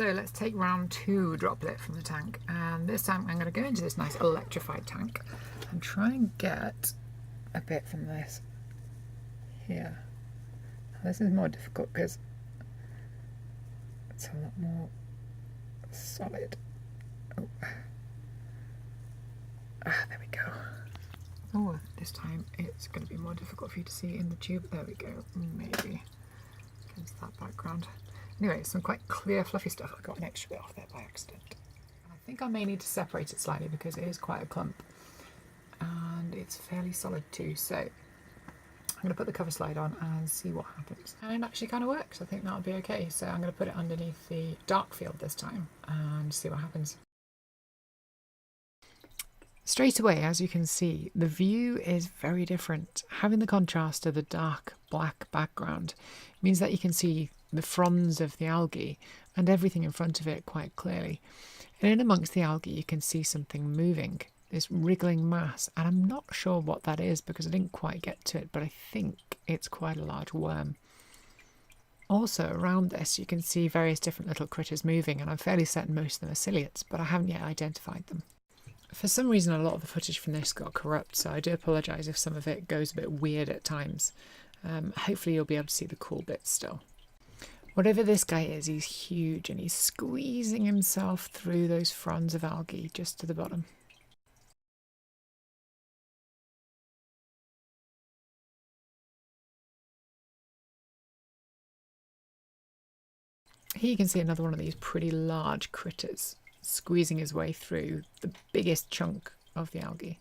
So let's take round 2 droplet from the tank, and this time I'm going to go into this nice electrified tank and try and get a bit from this here. This is more difficult because it's a lot more solid. Oh. There we go. Oh, this time it's going to be more difficult for you to see in the tube. There we go, maybe against that background. Anyway, some quite clear fluffy stuff. I got an extra bit off there by accident. I think I may need to separate it slightly because it is quite a clump and it's fairly solid too. So I'm going to put the cover slide on and see what happens. And it actually kind of works. I think that'll be okay. So I'm going to put it underneath the Darkfield this time and see what happens. Straight away, as you can see, the view is very different. Having the contrast of the dark black background means that you can see the fronds of the algae and everything in front of it quite clearly. And in amongst the algae you can see something moving, this wriggling mass, and I'm not sure what that is because I didn't quite get to it, but I think it's quite a large worm. Also around this you can see various different little critters moving, and I'm fairly certain most of them are ciliates, but I haven't yet identified them. For some reason a lot of the footage from this got corrupt, so I do apologise if some of it goes a bit weird at times. Hopefully you'll be able to see the cool bits still. Whatever this guy is, he's huge and he's squeezing himself through those fronds of algae just to the bottom. Here you can see another one of these pretty large critters squeezing his way through the biggest chunk of the algae.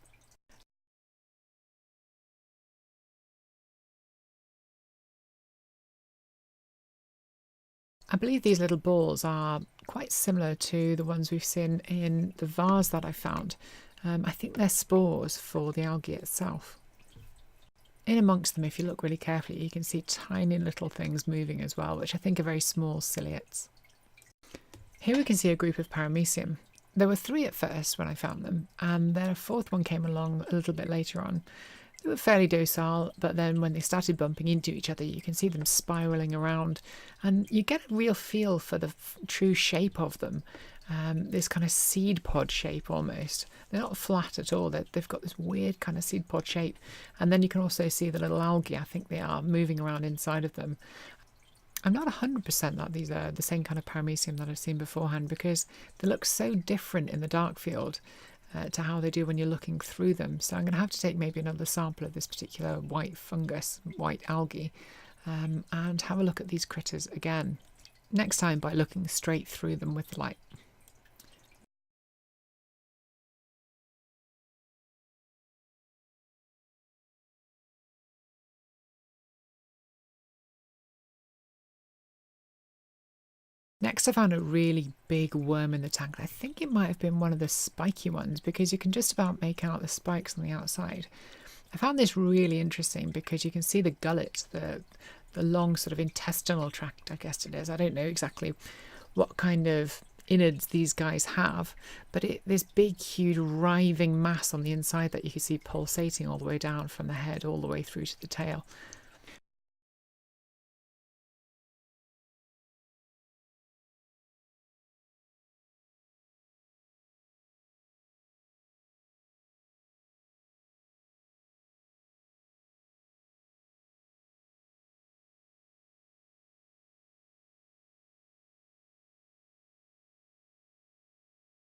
I believe these little balls are quite similar to the ones we've seen in the vase that I found. I think they're spores for the algae itself. In amongst them, if you look really carefully, you can see tiny little things moving as well, which I think are very small ciliates. Here we can see a group of paramecium. There were 3 at first when I found them, and then a 4th one came along a little bit later on. They were fairly docile, but then when they started bumping into each other, you can see them spiralling around, and you get a real feel for the true shape of them. This kind of seed pod shape almost. They're not flat at all. They've got this weird kind of seed pod shape, and then you can also see the little algae, I think they are, moving around inside of them. I'm not 100% that these are the same kind of paramecium that I've seen beforehand because they look so different in the Darkfield to how they do when you're looking through them. So I'm going to have to take maybe another sample of this particular white fungus, white algae, and have a look at these critters again. Next time by looking straight through them with the light. Next I found a really big worm in the tank. I think it might have been one of the spiky ones because you can just about make out the spikes on the outside. I found this really interesting because you can see the gullet, the long sort of intestinal tract, I guess it is. I don't know exactly what kind of innards these guys have, but this big huge writhing mass on the inside that you can see pulsating all the way down from the head all the way through to the tail.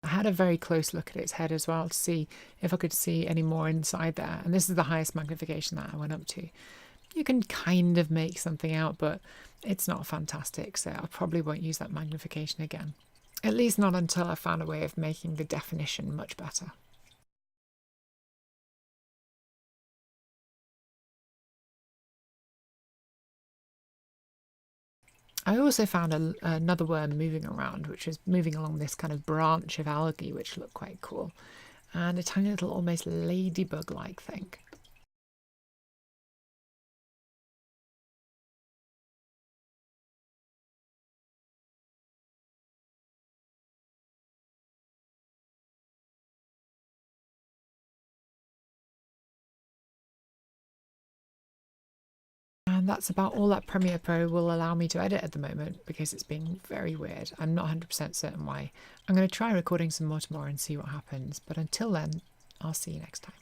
I had a very close look at its head as well to see if I could see any more inside there, and this is the highest magnification that I went up to. You can kind of make something out, but it's not fantastic, so I probably won't use that magnification again. At least not until I found a way of making the definition much better. I also found another worm moving around, which was moving along this kind of branch of algae, which looked quite cool, and a tiny little almost ladybug-like thing. And that's about all that Premiere Pro will allow me to edit at the moment, because it's being very weird. I'm not 100% certain why. I'm going to try recording some more tomorrow and see what happens. But until then, I'll see you next time.